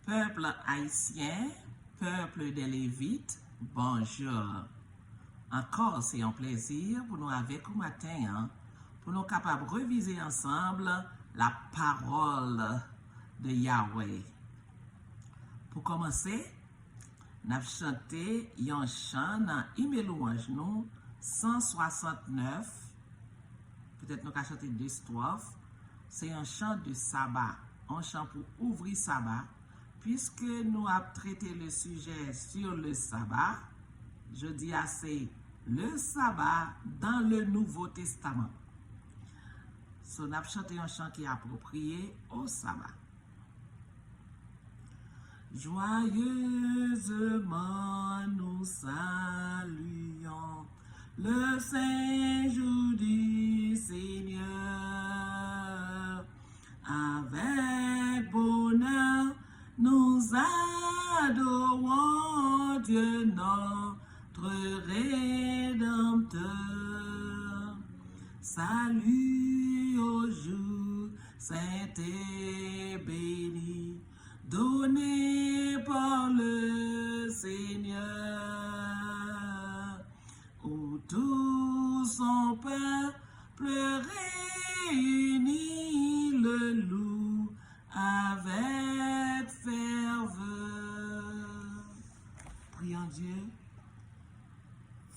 Peuple haïtien, peuple des Lévites, bonjour. Encore, c'est un plaisir pour nous avec au matin, pour nous capables de reviser ensemble la parole de Yahweh. Pour commencer, nous avons chanté un chant dans Hymne louange nous 169. Peut-être nous avons chanté deux strophes. C'est un chant de sabbat, un chant pour ouvrir sabbat. Puisque nous avons traité le sujet sur le sabbat, je dis assez le sabbat dans le Nouveau Testament. So, nous avons chanté un chant qui est approprié au sabbat. Joyeusement nous saluons le Saint jour du Seigneur. Avec bonheur, nous adorons Dieu notre Rédempteur. Salut au jour saint et béni, donné par le Seigneur, où tous son peuple réuni le loue avec ferveur. Prions Dieu.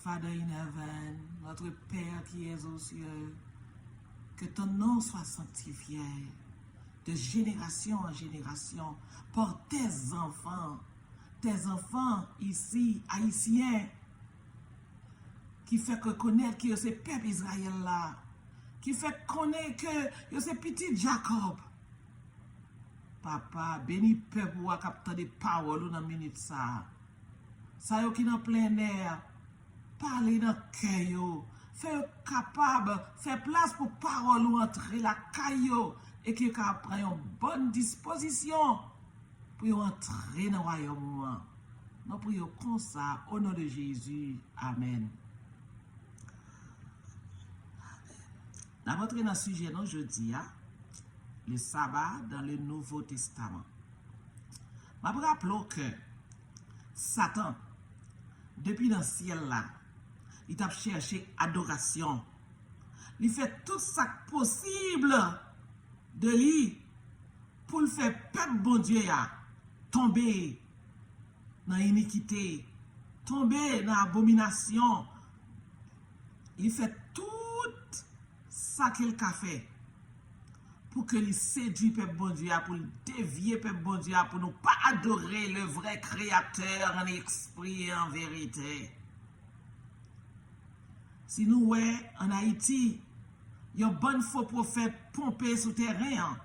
Father in heaven, notre Père qui es aux cieux, que ton nom soit sanctifié de génération en génération par tes enfants ici, haïtiens, qui fait que connaître que c'est peuple Israël là, qui fait connaître que c'est petit Jacob. Papa, béni peuple ou à capter des paroles dans minute ça. Ça yo qui dans plein air, parler dans cœur, faire capable, faire place pour parole ou entrer la caillou et qui prend une bonne disposition pour entrer dans le royaume. Nous prions comme ça au nom de Jésus. Amen. Nous allons entrer dans le sujet jeudi, le sabbat dans le Nouveau Testament. Je me rappelle que Satan, depuis dans le ciel là, il a cherché adoration. Il fait tout ça possible de lui pour le faire peuple bon Dieu tomber dans l'iniquité, tomber dans l'abomination. Il fait tout ça qu'il a fait pour que il séduise peuple bon Dieu, pour dévier peuple bon Dieu, pour ne pas adorer le vrai créateur en esprit et en vérité. Si nous voyons en Haïti, il y a un bon faux prophète pompé sous terrain.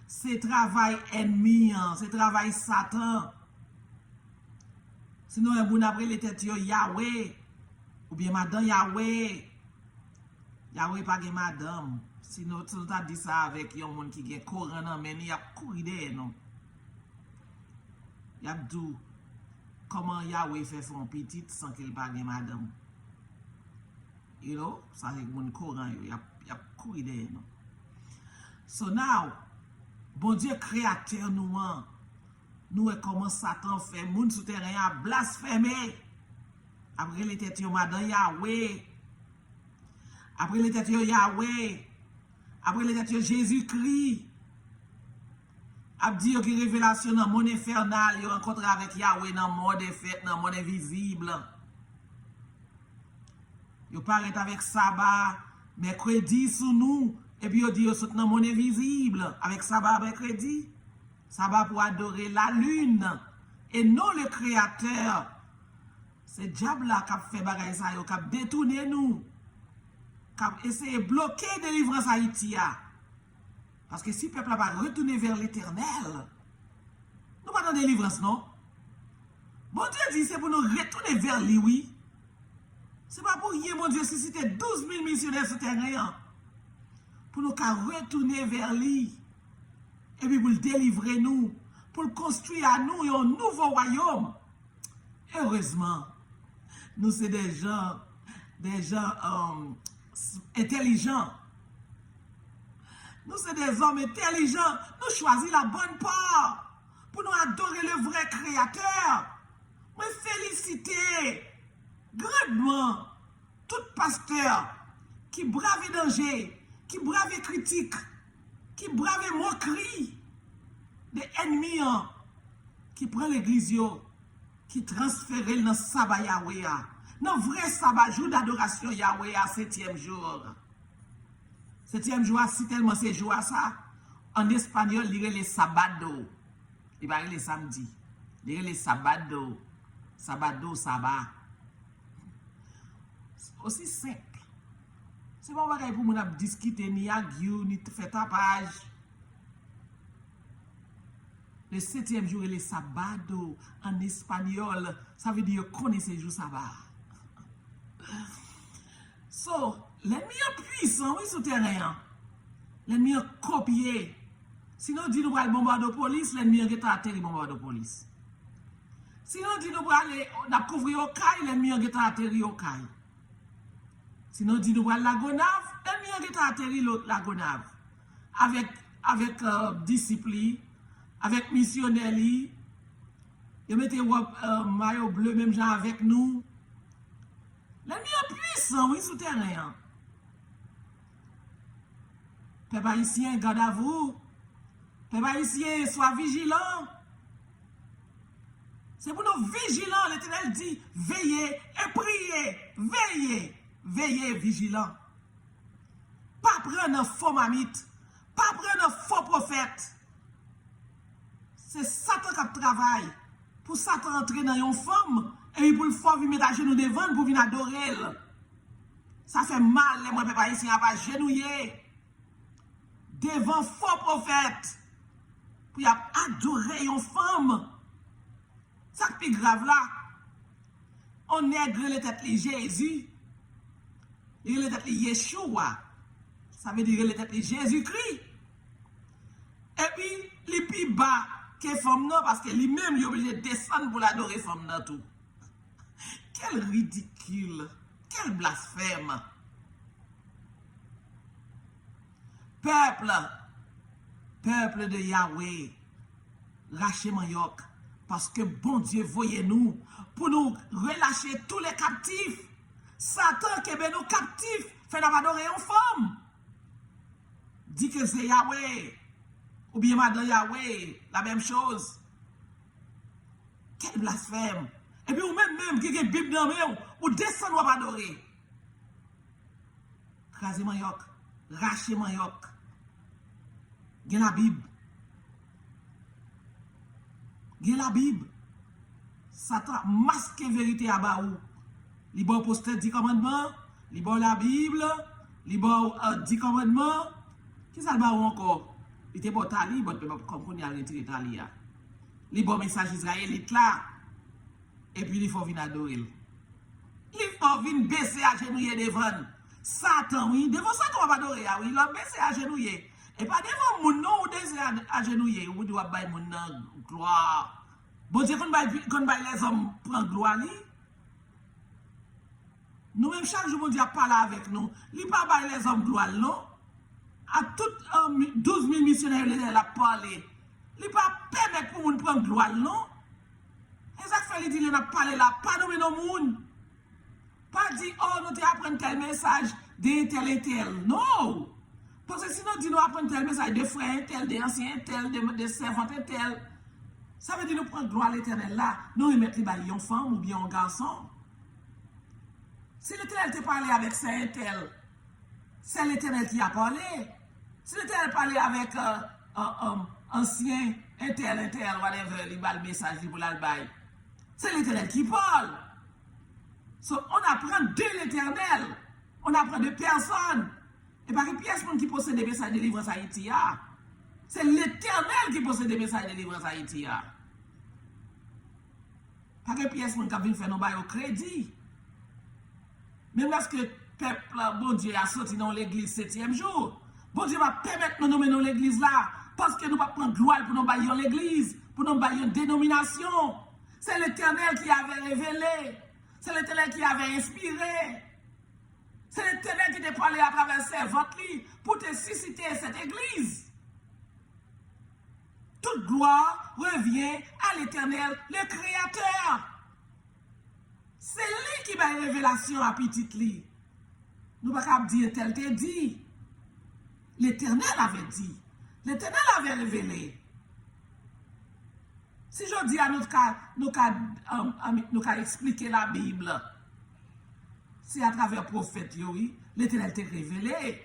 C'est travail ennemi, c'est travail Satan. Sinon, on a pris les têtes Yahweh, ou bien Madame Yahweh. Yahweh pas de madame. Sinon, tu as dit ça avec un monde qui a Coran, mais il y a couru derrière, non? Il y a dit comment Yahweh fait son petit sans qu'il pas de madame. You know, ça c'est mon Coran, il y a couru derrière, non? So now, bon Dieu créateur nous est comment Satan fait, moun souterrain a blasphémé. Après les têtes madame Yahweh. Après les têtes Yahweh. Après les têtes Jésus-Christ. A dit que révélation dans le monde infernal, il rencontre avec Yahweh dans le monde fait, dans le monde invisible. Il paraît avec sabbat, mercredi sous nous, et puis il dit qu'il dans le monde invisible, avec sabbat, mercredi. Sabbat pour adorer la lune, et non le créateur. C'est le diable là qui a fait bagaille ça, qui a détourné nous. Qui a essayé de bloquer la délivrance Haïti. Parce que si le peuple n'a pas retourné vers l'éternel, nous pas dans délivrance, non? Bon Dieu dit c'est pour nous retourner vers lui, oui. C'est pas pour rien, mon Dieu, susciter 12 000 missionnaires sur terrain. Pour nous retourner vers lui. Et puis pour le délivrer nous. Pour le construire à nous un nouveau royaume. Heureusement, nous sommes des gens intelligents. Nous sommes des hommes intelligents. Nous choisissons la bonne part. pour nous adorer le vrai Créateur. Moi, féliciter grandement tout pasteur qui brave les dangers, qui brave les critiques, qui brave les moqueries des ennemis, qui prend l'église, qui transfère dans le sabbat Yahweh, dans le vrai sabbat, jour d'adoration Yahweh, à 7e jour. 7e jour, si tellement c'est jour à ça, en espagnol, il y a les sabado. Il va les samedi. Il y a les sabado. Sabado, sabbat. C'est aussi simple. C'est pas pareil pour nous discuter, ni arguer, ni faire tapage. Le 7e jour, il est sabado en espagnol. Ça veut dire connaissez le jour sabbat. So, l'ennemi est puissant, oui, souterrain. L'ennemi est copié. Sinon, dit nous allons bombarder la police, l'ennemi est atterri bombarder la police. Sinon, dit nous allons couvrir au caille, l'ennemi est atterri au caille. Sinon, dit nous allons la gonave, l'ennemi est atterri la gonave. Avec discipline, avec missionnaire, ils mettent maillot bleu, même genre avec nous. L'ennemi est puissant, oui, souterrain. Peuple haïtien, garde à vous. Peuple haïtien, sois vigilant. C'est pour nous vigilants. L'Éternel dit, veillez et priez. Veillez, veillez vigilant. Pas prendre un faux mamite. Pas prendre un faux prophète. C'est Satan qui travaille. Pour Satan entrer dans une femme. Et pour le faire venir mettre à genoux devant pour venir adorer. Ça fait mal, les moi, peuple haïtien, à pas genouiller. Devant faux prophète. Pour adorer une femme. Ça qui est grave là. On nègre les têtes de Jésus. Les têtes de Yeshua. Ça veut dire les têtes de Jésus-Christ. Et puis, les plus bas que femme non, parce que lui-même, il est obligé de descendre pour l'adorer femme non tout. Quel ridicule. Quel blasphème. Peuple de Yahweh, lâchez Manioc, parce que bon Dieu, voyez-nous, pour nous relâcher tous les captifs. Satan qui est nous captifs, fait nous adorer une femme. Dit que c'est Yahweh, ou bien Madame Yahweh, la même chose. Quel blasphème. Et puis, ou même qui a une Bible dans le ou descendre ou adorer. Crasez Manioc, rachez Manioc. Gen la Bible. Gen la Bible. Satan masque vérité à Baou. Li bon poster 10 commandements, li bon la Bible, li bon 10 commandements. Qui ça le Baou encore? Il était bon tali, bon comme qu'on y a retiré tali. Li bon message israélite là. Et puis il faut venir adorer. Il faut venir baisser à genouiller devant. Satan, oui, devant Satan on va adorer, oui, il va baisser à genouiller. Et pas devant mon nom ou désir à genouiller, ou doit bailler mon nom, gloire. Bon Dieu, quand les hommes prennent gloire, nous-mêmes, chaque jour, bon Dieu parle avec nous. Il ne pas bailler les hommes gloire, non? À toutes 12 000 missionnaires, il a parlé. Il ne pas permettre pour nous prendre gloire, non? Et ça fait, il dit, il a parlé là, pas nommer nos monde. Pas dire, oh, nous t'apprenons tel message de tel et tel. Non! Parce que sinon, nous apprenons tel message de frères tel, d'anciens tel, de servantes tel. Ça veut dire nous prendre gloire à l'Éternel là. Nous remettre les balles en femme ou bien en garçon. Si l'Éternel te parlé avec saint tel, c'est l'Éternel qui a parlé. Si l'Éternel parlait avec ancien tel, whatever, il va le message pour l'albaï. C'est l'Éternel qui parle. So, on apprend de l'Éternel. On apprend de personne. Et pas que pièce qui possède des messages de délivrance à Haïti. C'est l'Éternel qui possède des messages de délivrance à Haïti. Pas que pièce qui vient faire nos bails au crédit. Même lorsque le peuple, bon Dieu, a sorti dans l'église 7e jour, bon Dieu va permettre de nous nommer dans l'église là, parce que nous ne pouvons pas prendre gloire pour nous bailler en l'église, pour nous bailler en dénomination. C'est l'Éternel qui avait révélé. C'est l'Éternel qui avait inspiré. C'est l'Éternel qui t'a parlé à travers ses votes pour te susciter cette église. Tout toute gloire revient à l'Éternel, le Créateur. C'est lui qui m'a révélation à petit li. Nous ne pouvons pas dire tel te dit. L'Éternel avait dit. L'Éternel avait révélé. Si je dis à nous qu'à expliquer la Bible, c'est à travers le prophète, oui, l'Éternel t'a révélé.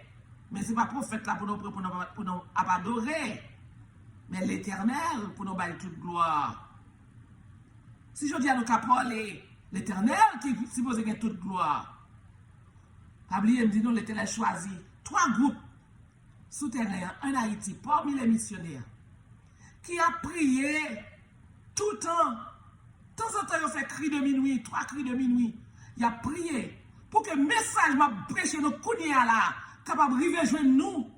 Mais ce n'est pas le prophète là pour nous adorer. Mais l'Éternel pour nous bailler toute gloire. Si je dis à nous qu'à parler, l'Éternel qui est supposé gagner toute gloire. Oubliez, me dit nous, l'Éternel choisit 3 groupes souterrains en Haïti parmi les missionnaires qui a prié tout le temps. De temps en temps, il a fait cri de minuit, 3 cris de minuit. Il a prié pour que le message m'a prêché nos kounia là, capable de arriver joindre nous,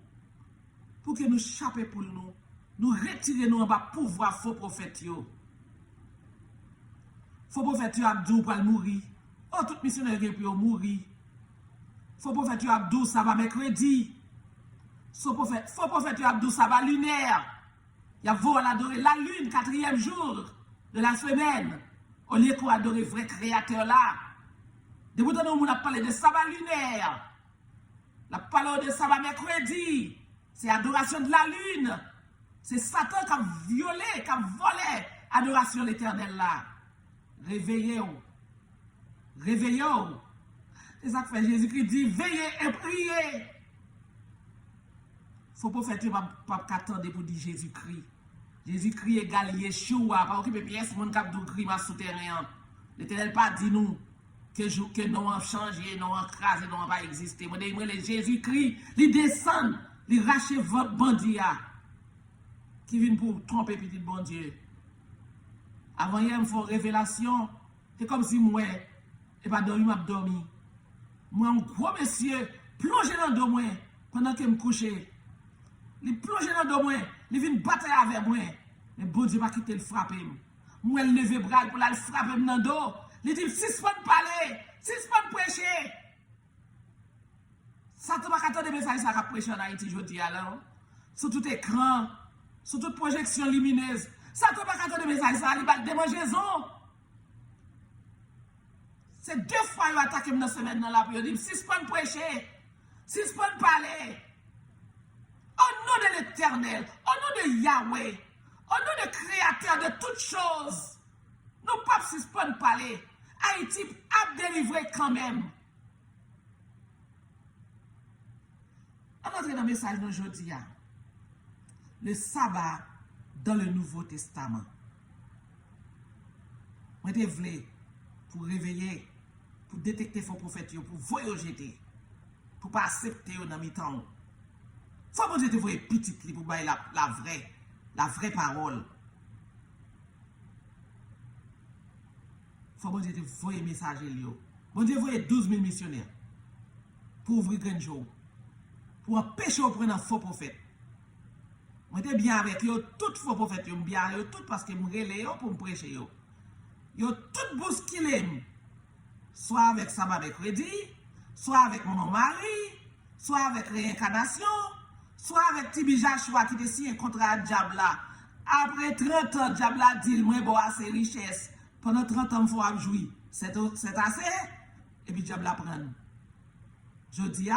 pour que nous échappions pour nous retirer nous en bas pour voir faux prophètes. Faux prophète Abdou pour mourir. Oh, tout missionnaire qui pour mourir. Faux prophète Abdou, ça va mercredi. Faux prophète Abdou, ça va lunaire. Il y a volé adorer la lune, 4e jour de la semaine. Au lieu qu'on adore le vrai créateur là. De bout en bout, on a parlé de sabbat lunaire. On a parlé de sabbat mercredi. C'est adoration de la lune. C'est Satan qui a violé, qui a volé adoration de l'Éternel là. Réveillez-vous. Réveillez-vous. C'est ça que fait Jésus-Christ dit, veillez et priez. Faut pas faire pas attendre pour dire Jésus-Christ. Jésus-Christ égale Yeshua, pas occuper pièce mon cap de crime souterrain. L'Éternel pas dit nous que nous avons changé, nous avons crasé, nous n'avons pas existé. Moi les Jésus-Christ, il descend, il rache votre bandit qui vient pour tromper petit bon Dieu. Avant hier, il me faut révélation. C'est comme si moi, et pas dormi, m'a dormi. Moi, un gros monsieur, plongé dans le dos moi, pendant que je me couchais. Il plonge dans le dos moi, il vient battre avec moi. Mais bon Dieu va quitter le frapper. Moi, il lève bras pour le frapper dans le dos. Il dit, 6 points de parler, 6 points de prêcher. Ça ne va pas attendre des messages à prêcher en Haïti, je dis alors. Sur tout écran, sur toute projection lumineuse. Ça ne va pas attendre des messages à la démangeaison. C'est 2 fois qu'il a attaqué dans la semaine dans la prière. Il dit, 6 points de prêcher, 6 points de parler. Au nom de l'Éternel, au nom de Yahweh, au nom de Créateur de toutes choses, nous ne pouvons pas parler. Haïti a délivré quand même. On entre dans le message d'aujourd'hui. Le sabbat dans le Nouveau Testament. Moi, je voulais pour réveiller, pour détecter faux prophètes, pour voyager, pour ne pas accepter dans mes temps. Faut que Dieu te voie petit pour bailler la vraie parole. Faut que Dieu te voie messager Lio. Bon Dieu voie 12 000 missionnaires pour ouvrir grand jour. Pour empêcher de prendre un faux prophète. Moi j'étais bien avec eux, tout faux prophète, je bien avec eux, tout parce que je me relais pour me prêcher. Yo tout bousculé. Soit avec sabbat mercredi, soit avec mon mari, soit avec réincarnation, soit avec Tibi Joshua qui décide un contrat à Diabla. Après 30 ans, Diabla dit, moi, bon, assez richesse. Pendant 30 ans, il faut jouir. C'est assez. Et puis Diabla prend. Je dis,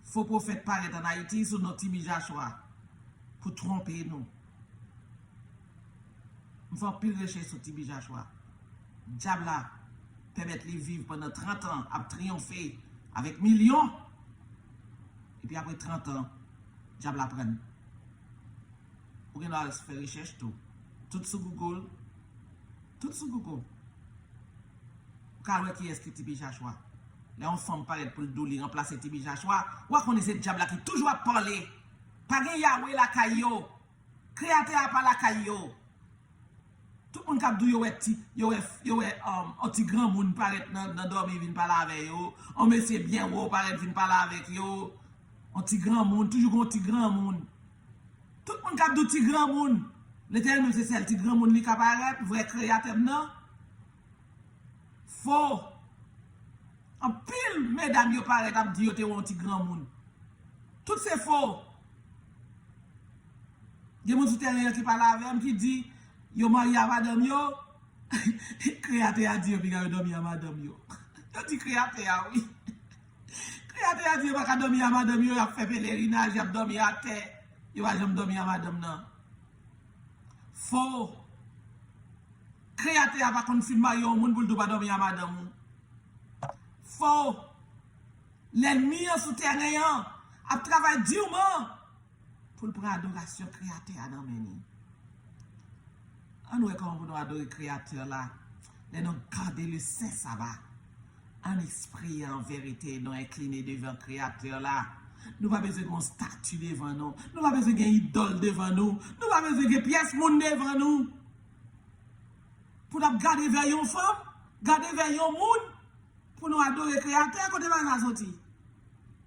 faux prophète paraît en Haïti sur notre Tibi Joshua pour tromper nous. Il faut plus rechercher sur Tibi Joshua. Diabla permettre de vivre pendant 30 ans, à triompher avec millions. Et puis après 30 ans, Diable apprend. Pour qu'on a fait recherche tout. Tout sur Google. Tout sur Google. Car qui est-ce que Tibi Joshua? Les enfants parlent pour le douli remplacer Tibi Joshua. Ou qu'on ait ce diable qui toujours parler. Pas de Yahweh la caillou. Créateur pas la caillou. Tout le monde qui a dit yo un petit grand monde paraît dans dormir vinn parler avec yo. Un monsieur bien haut paraît vinn parler avec yo. Un petit grand monde, toujours un petit grand monde. Tout le monde qui a dit petit grand monde. L'Éternel c'est celle petit grand monde qui apparaît, vrai créateur non. Faux. En pile mesdames yo paraît a dit yo te un petit grand monde. Tout c'est faux. Il y a des gens souterrains qui parlent avec qui dit yo marié à madame yo. Créateur a dit puis il dormi à madame yo. Yo dit créateur oui. Créateur a dit pas dormi à madame yo, il a fait pèlerinage, il a dormi à terre. Il va jamais dormir à madame non. Faux. Créateur a pas qu'on film marié au monde pour pas dormir à madame. Faux. L'ennemi en souterrain a travaillé durement pour prendre adoration créateur dans meni. On nous comment nous adorer créateur là. Les nous garder le saint sabbat. En esprit et en vérité, nous incliner devant créateur là. Nous pas besoin d'une statue devant nous. Nous pas besoin d'une idole devant nous. Nous pas besoin d'une pièce monde devant nous. Pour nous garder vers une femme, garder vers un monde, pour nous adorer créateur, quand on va sortir.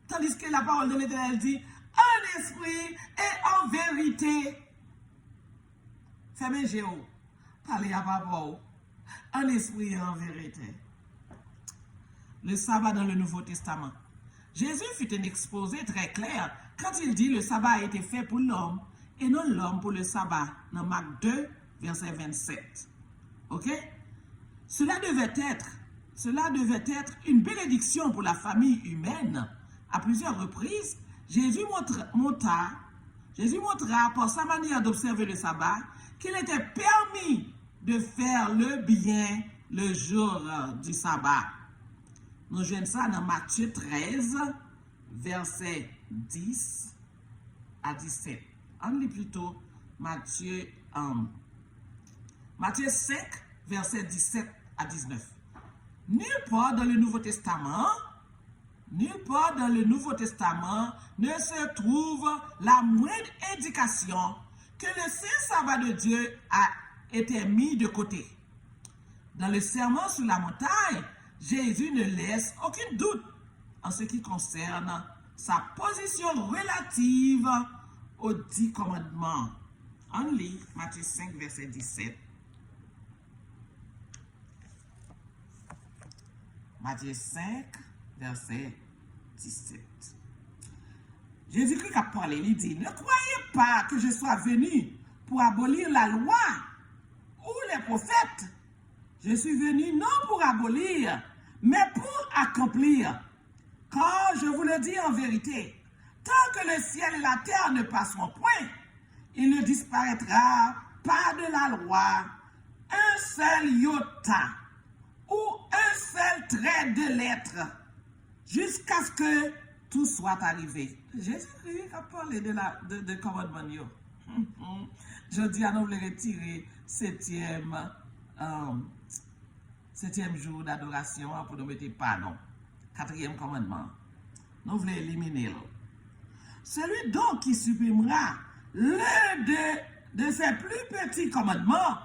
Tandis que la parole de l'Éternel dit, en esprit et en vérité. Fermez Géo. Parlez à papa. En esprit et en vérité. Le sabbat dans le Nouveau Testament. Jésus fit un exposé très clair quand il dit le sabbat a été fait pour l'homme et non l'homme pour le sabbat. Dans Marc 2, verset 27. Ok? Cela devait être une bénédiction pour la famille humaine. À plusieurs reprises, Jésus montra par sa manière d'observer le sabbat qu'il était permis de faire le bien le jour du sabbat. Nous jouons ça dans Matthieu 13, verset 10 à 17. On lit plutôt Matthieu 5, verset 17 à 19. Nulle part dans le Nouveau Testament ne se trouve la moindre indication que le saint sabbat de Dieu a été mis de côté. Dans le sermon sur la montagne, Jésus ne laisse aucun doute en ce qui concerne sa position relative aux 10 commandements. On lit Matthieu 5, verset 17. Matthieu 5, verset 17. Jésus-Christ a parlé, il dit, ne croyez pas que je sois venu pour abolir la loi ou les prophètes. Je suis venu non pour abolir, mais pour accomplir. Car je vous le dis en vérité, tant que le ciel et la terre ne passeront point, il ne disparaîtra pas de la loi un seul iota ou un seul trait de lettre, jusqu'à ce que tout soit arrivé. Jésus-Christ a parlé de commandement. Je dis à nous de retirer septième jour d'adoration pour nous mettre pardon. 4e commandement. Nous voulons éliminer. Celui donc qui supprimera l'un de ses plus petits commandements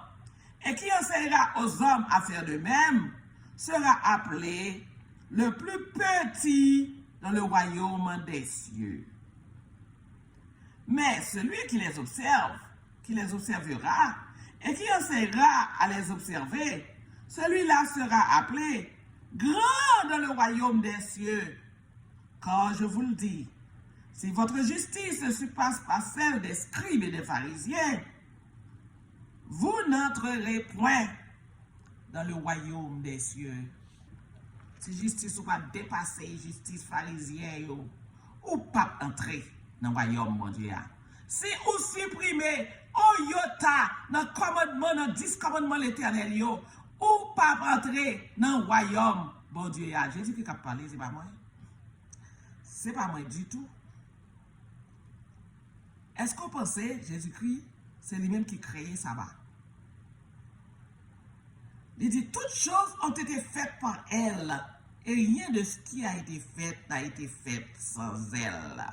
et qui enseignera aux hommes à faire de même sera appelé le plus petit dans le royaume des cieux. Mais celui qui les observera et qui enseignera à les observer, celui-là sera appelé grand dans le royaume des cieux. Car je vous le dis, si votre justice ne surpasse pas celle des scribes et des pharisiens, vous n'entrerez point dans le royaume des cieux. Si justice ou pas dépasser justice pharisienne ou pas entrer dans le royaume mon Dieu. Si ou supprimer au iota dans le commandement, dans 10 commandements l'éternel ou pas entrer dans le royaume bon Dieu. Jésus qui a parlé, c'est pas moi. C'est pas moi du tout. Est-ce qu'on pensait Jésus-Christ, c'est lui-même qui créait ça va? Il dit, toutes choses ont été faites par elle, et rien de ce qui a été fait n'a été fait sans elle.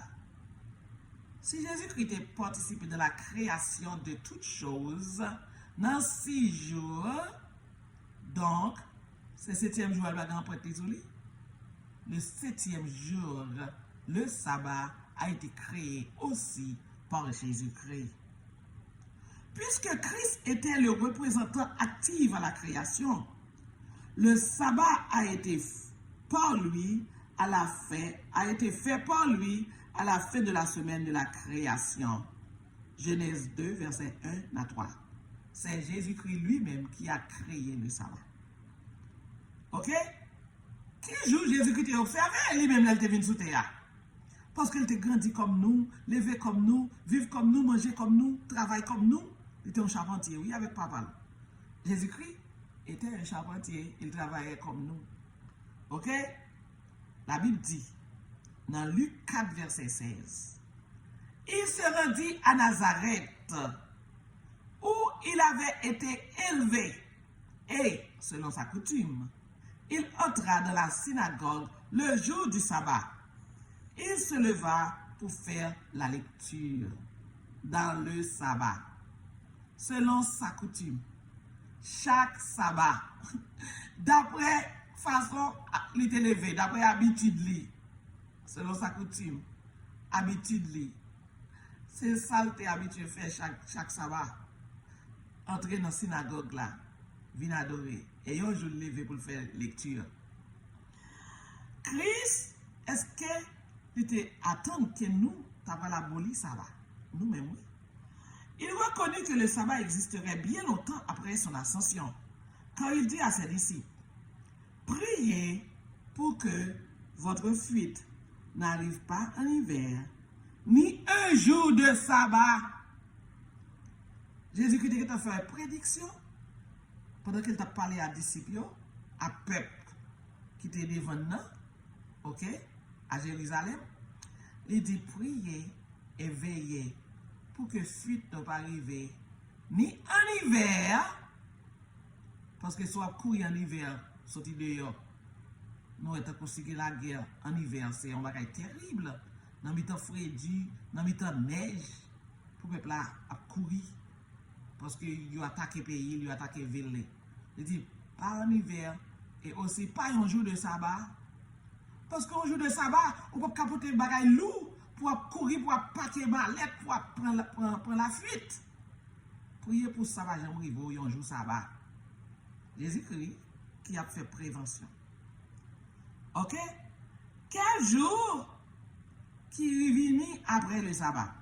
Si Jésus-Christ a participé de la création de toutes choses, dans 6 jours, donc, c'est le 7e jour, elle va grand prêtre isolé. Le 7e jour, le sabbat a été créé aussi par Jésus-Christ. Puisque Christ était le représentant actif à la création, le sabbat a été fait par lui à la fin de la semaine de la création. Genèse 2, verset 1 à 3. C'est Jésus-Christ lui-même qui a créé le sabbat. Ok? Qui joue Jésus-Christ est observé, lui-même, il était venu sous terre. Parce qu'il était grandi comme nous, levé comme nous, vivre comme nous, manger comme nous, travailler comme nous. Il était un charpentier, oui, avec papa. Jésus-Christ était un charpentier, il travaillait comme nous. Ok? La Bible dit, dans Luc 4, verset 16, il se rendit à Nazareth, où il avait été élevé, et, selon sa coutume, il entra dans la synagogue le jour du sabbat. Il se leva pour faire la lecture dans le sabbat, selon sa coutume. Chaque sabbat, d'après façon, il était levé, d'après habitude, selon sa coutume, habitude, c'est ça qu'il était habitué à faire chaque sabbat. Entrer dans la synagogue là, venir adorer. Et un jour levé pour faire lecture. Christ, est-ce qu'il était attendre que nous, t'avons l'aboli sabbat? Nous-mêmes, oui. Il reconnut que le sabbat existerait bien longtemps après son ascension, quand il dit à ses disciples, priez pour que votre fuite n'arrive pas en hiver, ni un jour de sabbat. Jésus-Christ a fait une prédiction pendant qu'il t'a parlé à disciples, à peuple qui était devant nous, ok, à Jérusalem. Il dit priez et veillez pour que fuite ne pas arriver ni en hiver, parce que soit courir en hiver, sortir dehors, nous étant considéré la guerre en hiver, c'est un bagage terrible. Dans le temps frédu, dans le temps neige, pour le peuple là à courir, parce qu'il a attaqué le pays, il a attaqué la ville. Il dit, pas en hiver, et aussi pas un jour de sabbat, parce qu'un jour de sabbat, on peut capoter le bagage lourd, pour courir, pour paquer mallette, pour prendre la fuite. Priez pour sabbat, j'aimerais voir un jour sabbat. Jésus-Christ qui a fait prévention. Ok? Quel jour qui est venu après le sabbat?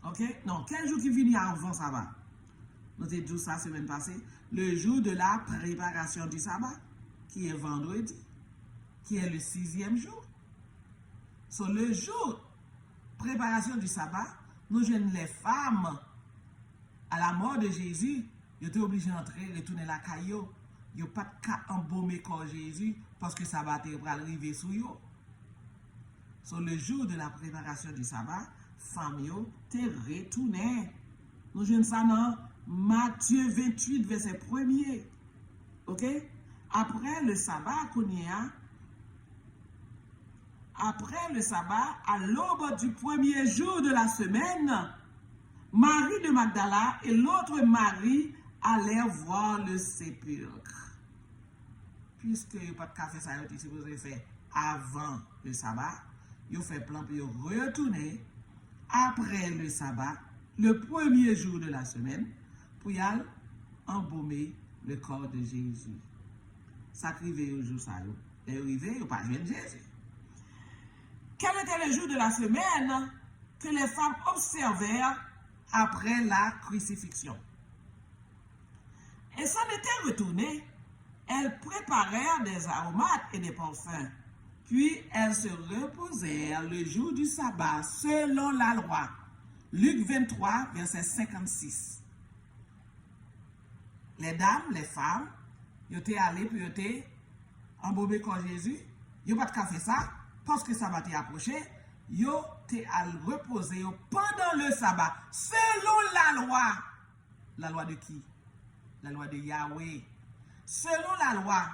Ok? Non, quel jour qui est venu avant le sabbat? Nous avons dit ça la semaine passée. Le jour de la préparation du sabbat, qui est vendredi, qui est le 6e jour. Sur le jour préparation du sabbat, nous jeunes les femmes, à la mort de Jésus, ils étaient obligés d'entrer, retourner la caillou. Ils n'ont pas de cas embaumer comme Jésus parce que le sabbat est arrivé sur eux. Sur le jour de la préparation du sabbat, femmes te retournées. Nous jeunes ça dans Matthieu 28, verset 1er. Ok? Après le sabbat, après le sabbat, à l'aube du premier jour de la semaine, Marie de Magdala et l'autre Marie allèrent voir le sépulcre. Puisque il n'y a pas de café, ça a été supposé faire avant le sabbat, ils ont fait plan pour retourner après le sabbat, le premier jour de la semaine, pour y aller embaumer le corps de Jésus. Ça arrivait au jour ça, et arrivé, il n'y a pas de Jésus. Quel était le jour de la semaine que les femmes observèrent après la crucifixion? Et s'en étaient retournées, elles préparèrent des aromates et des parfums. Puis elles se reposèrent le jour du sabbat selon la loi. Luc 23, verset 56. Les dames, les femmes, ils étaient allées pour étaient embaumer comme Jésus. Ils n'ont pas de café ça, parce que le sabbat est approché. Ils étaient à reposer pendant le sabbat, selon la loi. La loi de qui? La loi de Yahweh. Selon la loi,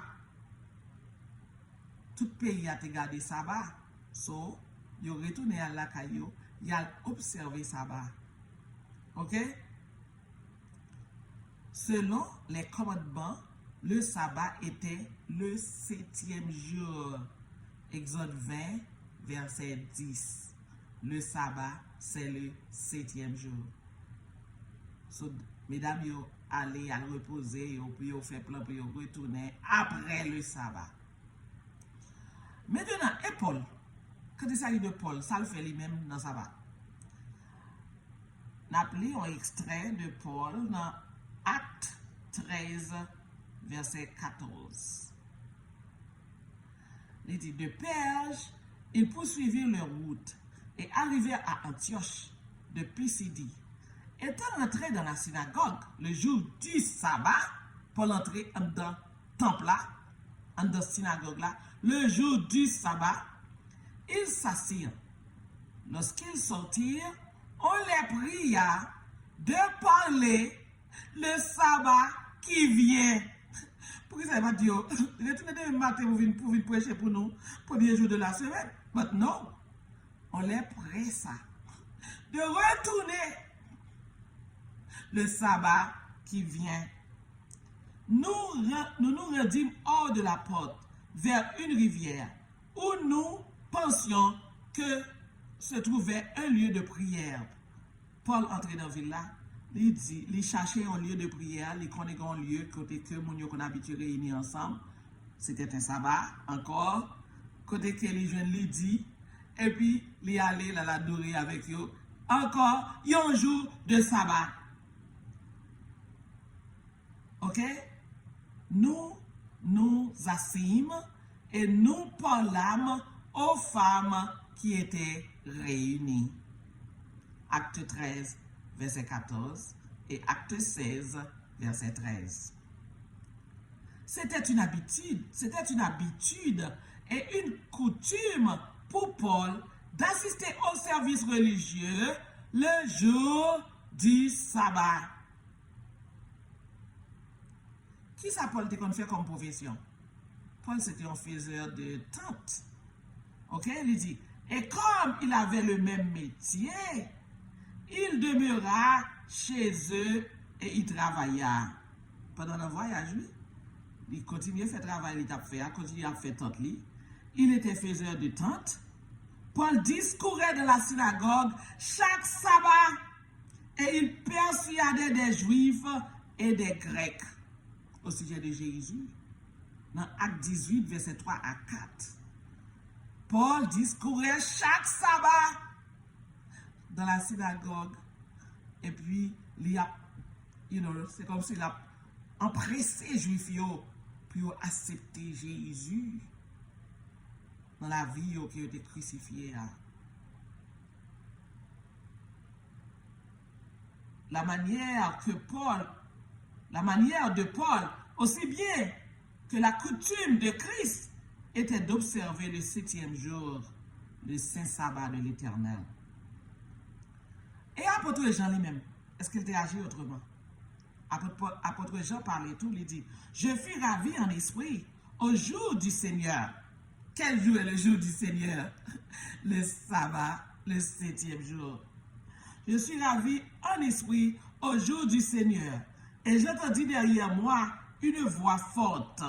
tout pays a gardé le sabbat. So, ils ont retourné à la caillou, ils ont observé le sabbat. Ok? Selon les commandements, le sabbat était le 7e jour. Exode 20, verset 10. Le sabbat, c'est le 7e jour. So, mesdames, vous allez à reposer, puis vous faites plan, puis vous retournez après le sabbat. Maintenant, et Paul, quand il s'agit de Paul, ça le fait lui-même dans le sabbat. appelé un extrait de Paul dans Acte 13, verset 14. Il dit, de Perge, ils poursuivirent leur route et arrivèrent à Antioche de Pisidie. Étant rentrés dans la synagogue le jour du sabbat, Paul entrait dans le temple là, dans la synagogue là, le jour du sabbat, ils s'assirent. Lorsqu'ils sortirent, on les pria de parler le sabbat qui vient. Pourquoi ça va dire, retournez demain matin pour venir prêcher pour nous, premier jour de la semaine. Mais non, on les prie ça, de retourner le sabbat qui vient. Nous rendîmes hors de la porte, vers une rivière, où nous pensions que se trouvait un lieu de prière. Paul entrait dans la ville là, il cherchait un lieu de prière, il connaissait un lieu côté que nous qu'on habitué réunir ensemble. C'était un sabbat encore, côté que les jeunes lui dit, et puis il allait là l'adorer avec eux. Encore un jour de sabbat. Ok? Nous assîmes et nous parlâmes aux femmes qui étaient réunies. Acte 13, verset 14 et Acte 16, verset 13. C'était une habitude et une coutume pour Paul d'assister au service religieux le jour du sabbat. Qui ça Paul te qu'on fait comme profession? Paul c'était un faiseur de tentes. Ok, il dit, et comme il avait le même métier, il demeura chez eux et il travailla. Pendant le voyage, lui, il continuait à faire travail, il continuait à faire tente. Il était faiseur de tentes. Paul discourait dans la synagogue chaque sabbat et il persuadait des Juifs et des Grecs au sujet de Jésus. Dans Acte 18, verset 3 à 4. Paul discourait chaque sabbat dans la synagogue et puis il a, c'est comme s'il a empressé les Juifs pour accepter Jésus dans la vie qui a été crucifiée. La manière de Paul, aussi bien que la coutume de Christ, était d'observer le 7e jour, le saint sabbat de l'Éternel. Et apôtre Jean lui-même, est-ce qu'il a agi autrement? Apôtre Jean parlait tout, il dit, je fus ravi en esprit au jour du Seigneur. Quel jour est le jour du Seigneur? Le sabbat, le 7e jour. Je suis ravi en esprit au jour du Seigneur. Et j'entendis derrière moi une voix forte,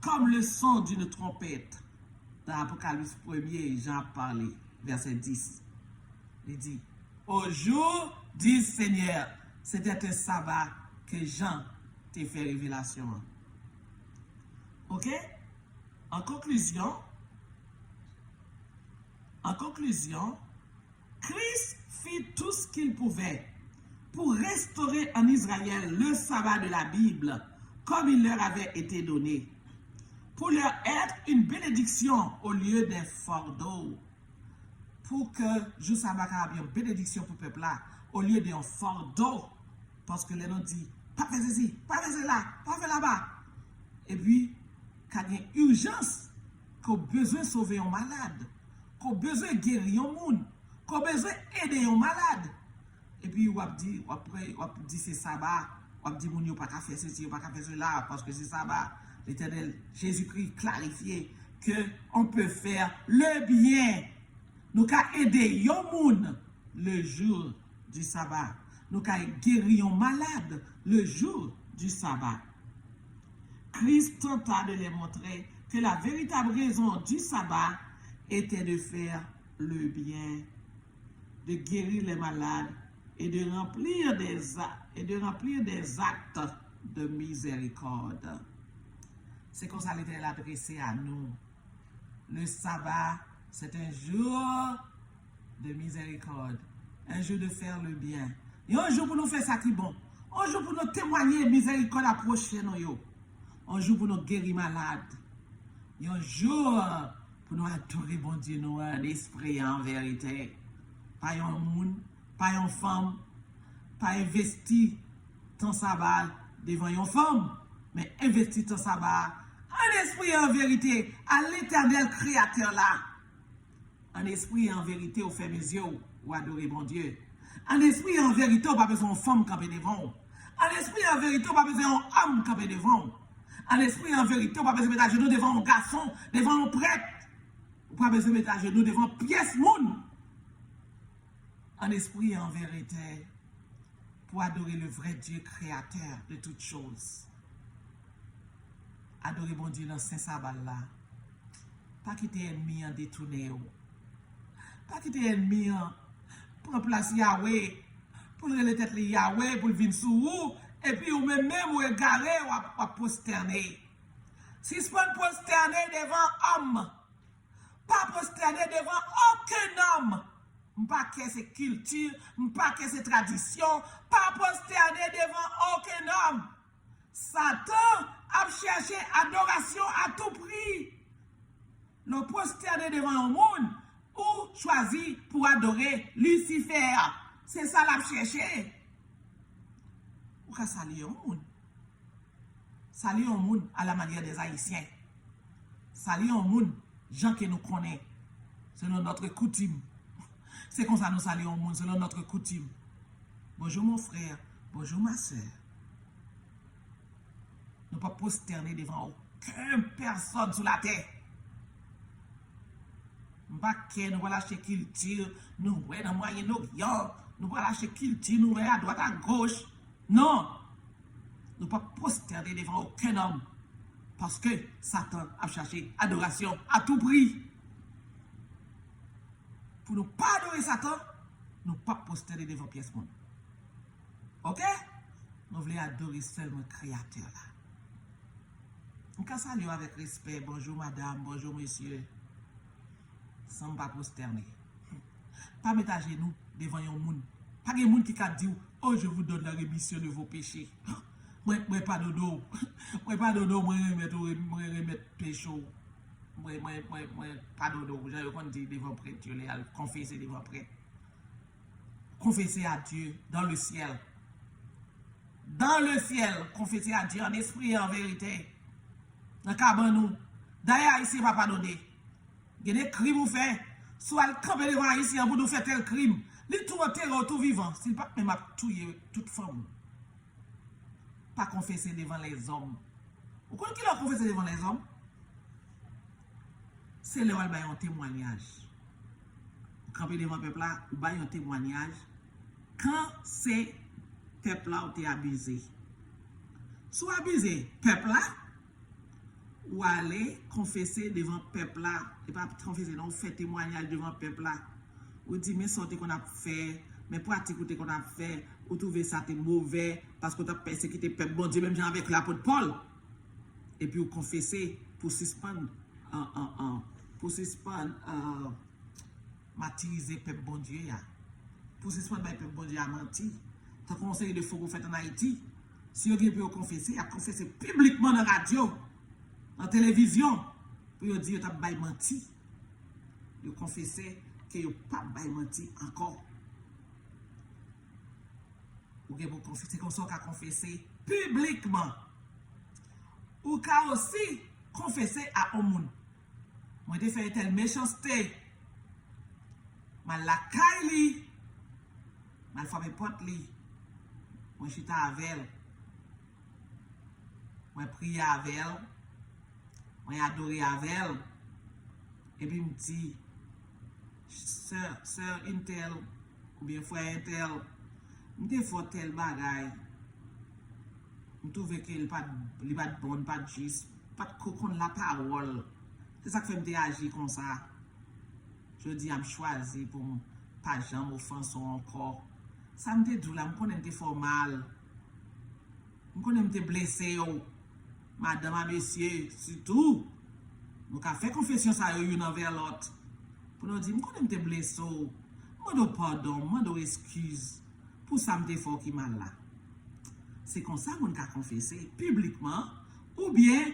comme le son d'une trompette. Dans Apocalypse 1er, Jean parlait, verset 10. Il dit, au jour du Seigneur, c'était un sabbat que Jean t'a fait révélation. Ok? En conclusion, Christ fit tout ce qu'il pouvait pour restaurer en Israël le sabbat de la Bible comme il leur avait été donné, pour leur être une bénédiction au lieu d'un fardeau. Pour que le sabbat ait une bénédiction pour le peuple là, au lieu d'un fardeau. Parce que les gens disent, pas faire ceci, pas faire cela, pas faire là-bas. Et puis, quand il y a une urgence, qu'on a besoin de sauver un malade, qu'on a besoin de guérir un monde, qu'on a besoin d'aider un malade. Et puis, on dit c'est sabbat, on dit mon pas qu'à faire ceci, pas qu'à faire cela, parce que c'est sabbat. L'Éternel Jésus-Christ clarifié que on peut faire le bien. Nous qu'à aider un monde le jour du sabbat. Nous qu'à guérir un malade le jour du sabbat. Christ tenta de les montrer que la véritable raison du sabbat était de faire le bien, de guérir les malades et de remplir des actes de miséricorde. C'est comme ça qu'il était adressé à nous. Le sabbat, c'est un jour de miséricorde, un jour de faire le bien. Un jour pour nous faire ça qui est bon. Un jour pour nous témoigner miséricorde approcher nous yo. Un jour pour nous guérir malade. Un jour pour nous adorer bon Dieu nous en esprit en vérité. Pas un monde, pas une femme, pas investi ton sabbat devant une femme, mais investi ton sabbat en esprit en vérité à l'éternel créateur là. En esprit et en vérité, au fait mes yeux, ou adorer bon Dieu. En esprit et en vérité, on n'a pas besoin d'une femme camper devant. En esprit et en vérité, on n'a pas besoin d'un homme camper devant. En esprit et en vérité, on n'a pas besoin de mettre à genoux devant un garçon, devant un prêtre. On n'a pas besoin de mettre à genoux devant pièce monde. En esprit et en vérité, pour adorer le vrai Dieu créateur de toutes choses. Adorer bon Dieu dans Saint Sabbat là. Pas quitter ennemi en détourner. Pas quitter ennemi pour place Yahweh, pour le tête de Yahweh, pour venir sous vous, et puis ou même ou égaré ou posterner. Si ce pas posterner devant homme, pas posterner devant aucun homme, pas que c'est culture, pas que c'est tradition, pas posterner devant aucun homme. Satan a cherché adoration à tout prix. Nous posterner devant un monde ou choisi pour adorer Lucifer. C'est ça l'a cherché. Ou qu'à saluer un monde. Saluer un monde à la manière des Haïtiens. Saluer un monde, gens que nous connaissons, selon notre coutume. C'est comme ça nous saluons un monde, selon notre coutume. Bonjour mon frère, bonjour ma soeur. Nous ne pouvons pas posterner devant aucune personne sur la terre. Nous ne pouvons pas lâcher culture, nous voyons dans le Moyen-Orient, nous ne pouvons pas lâcher culture, nous voyons à droite, à gauche. Non! Nous ne pouvons pas posterner devant aucun homme. Parce que Satan a cherché adoration à tout prix. Pour ne pas adorer Satan, nous ne pouvons pas posterner devant pièce monde. Ok? Nous voulons adorer seulement le Créateur là. Nous pouvons saluer avec respect. Bonjour madame, bonjour monsieur. Sans pas posterner. Pas mettre à genoux devant un monde. Pas de monde qui a dit, oh je vous donne la rémission de vos péchés. Moi pas dodo. Moi pas dodo, moi remettre péché. Moi pas dodo. J'ai qu'on dit devant prêtre, Dieu les confesser devant prêtre. Confesser à Dieu dans le ciel. Dans le ciel, confesser à Dieu en esprit et en vérité. Dans le cabane nous. D'ailleurs, ici, pas pardonner. Il y a des crimes ou fait. Soit le camper devant ici pour nous faire tel crime. Les tout en terre, tout vivant. S'il pas même à tuer toute femme. Pas confesser devant les hommes. Vous connaissez qui l'a confessé devant les hommes? C'est le rôle un témoignage. Vous campez devant le peuple là, vous avez un témoignage. Quand c'est peuple là ou abusé. Soit abusé, peuple là, ou aller confesser devant le peuple là, et pas confesser, non, faire témoignage devant le peuple là, ou dire, mais sortez qu'on a fait, mais pratique qu'on a fait, ou trouver ça t'es mauvais, parce qu'on a persécuté le peuple, bon Dieu, même avec l'apôtre Paul, et puis vous confesser pour suspendre, martyriser le peuple, bon Dieu, pour suspendre le peuple, bon Dieu, à mentir, tant qu'on sait de faux qu'on fait en Haïti, si vous pouvez confesser, à confesser publiquement dans la radio, en télévision, pour dire que vous avez menti. Vous confessez que vous n'avez pas menti encore. Vous avez confessé comme ça, vous avez confessé publiquement. Vous avez aussi confessé à un monde. Moi, j'ai fait telle méchanceté. Je la caille, je fait porte li. Moi, je suis avec elle. Moi, prié avec elle. Moi, adoré avec elle. Et puis, je me dis, sœur Intel, ou bien frère Intel, je me dis, tel bagaille. Je trouve qu'il pas de bon, pas de juste, pas de cocon la parole. C'est ça qui fait me agir comme ça. Je dis, je choisi pour ne pas jamais offenser encore. Ça me dit, je connais que c'est mal. Je connais que blessé. Madame, monsieur, surtout, nous avons fait confession ça une envers l'autre. Pour nous dire, je connais que blessé. Je demande pardon, je demande excuse. pour ça me fort qui mal là. C'est comme ça qu'on a confessé publiquement ou bien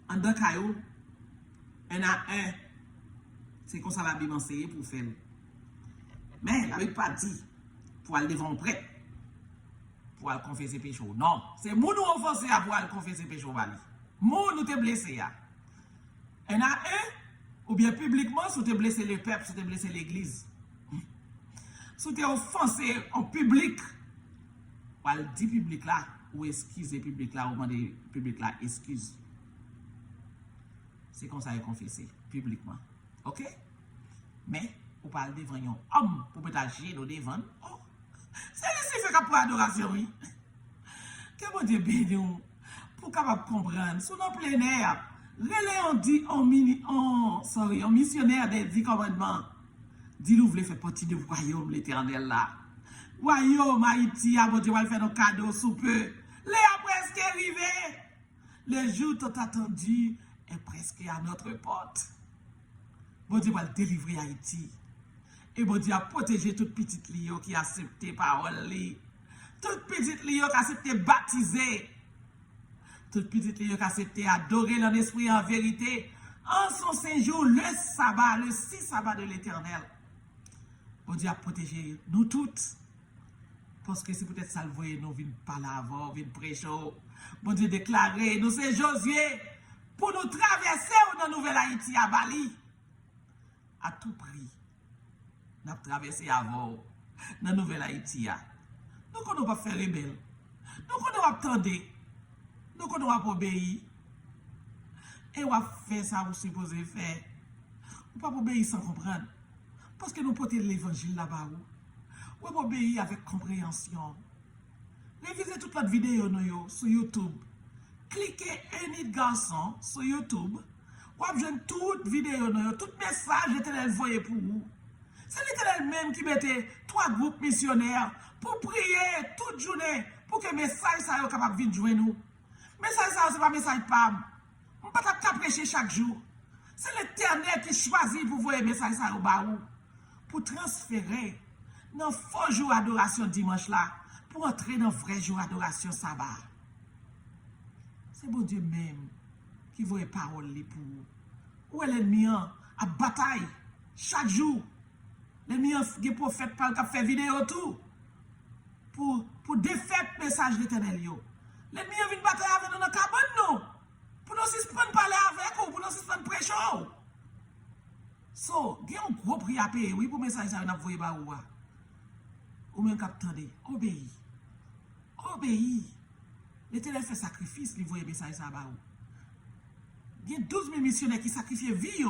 en deux cailloux, un à un. C'est comme ça la Bible enseigne pour faire. Mais la Bible pas dit pour aller devant prêtre pour aller confesser péché. Non, c'est nous nous offensés pour aller confesser péché. Nous nous te blessés. Un à un, ou bien publiquement, si tu blessé le peuple, si tu blessé l'église. Si tu es offensé en public, ou aller dire public là, ou excuser public là, ou demander public là, excuse. C'est comme ça qu'il confessé publiquement. Ok? Mais, ou parle devant un homme pour mettre à genoux devant. Oh, c'est lui qui fait pour adoration, oui. Que bon Dieu béni pour capable comprendre. Sous nos plein air, relais en missionnaire des 10 commandements. Dis-nous, vous voulez faire partie du royaume l'éternel là. Royaume Haïti, à bon Dieu, va faire nos cadeaux sous peu. Les a presque arrivé. Le jour tant attendu est presque à notre porte. Bon Dieu va délivrer Haïti. Et bon Dieu a protégé toute petite Lio qui a accepté parole. Toute petite Lio qui a accepté baptiser. Toute petite Lio qui a accepté adorer l'esprit en vérité. En son séjour, le sabbat, le 6 sabbat de l'éternel. Bon Dieu a protégé nous toutes. Parce que c'est peut-être ça le voyer, nous venons parler avant, venons prêcher. Bon Dieu déclaré, nous c'est Josué, pour nous traverser dans Nouvelle Haïti à Bali. À tout prix, nous avons traversé avant, dans Nouvelle Haïti. Nous ne pouvons pas faire rebelle. Nous ne pouvons pas attendre. Nous ne pouvons pas obéir. Et on va faire ça, vous supposez faire. Vous ne pouvez pas obéir sans comprendre. Parce que nous portons l'évangile là-bas. Vous pouvez obéir avec compréhension. Révisez toute notre vidéo sur YouTube. Cliquez Enid Garçon sur YouTube. Vous avez toute vidéo, tout message l'éternel voyé pour vous. C'est l'éternel même qui mettait 3 groupes missionnaires pour prier toute journée pour que le message soit capable de joindre nous. Le message ça, ce n'est pas un message PAM. On ne peut pas prêcher chaque jour. C'est l'éternel qui choisit pour voir le message ça au baou. Pour transférer dans le faux jour d'adoration dimanche là, pour entrer dans le vrai jour d'adoration sabbat. C'est bon Dieu même qui voit les paroles pour vous. Où est l'ennemi à bataille chaque jour? L'ennemi des prophètes parle qui fait vidéo tout pour défaire le message de l'éternel. L'ennemi vient bataille avec nous dans la cabane, non? Pour nous suspendre parler avec vous, pour nous suspendre prêcher. So, il y a un gros prix à payer, oui, pour le message que vous voyez. Ou même attendez, obéis. Obéis. L'éternel fait sacrifice, il voit le message ça va. Il y a 12 000 missionnaires qui sacrifient vie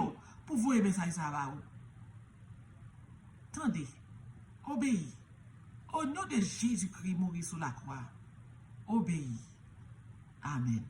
pour voir le message ça va. Attendez, obéis. Au nom de Jésus-Christ mourir sur la croix, obéis. Amen.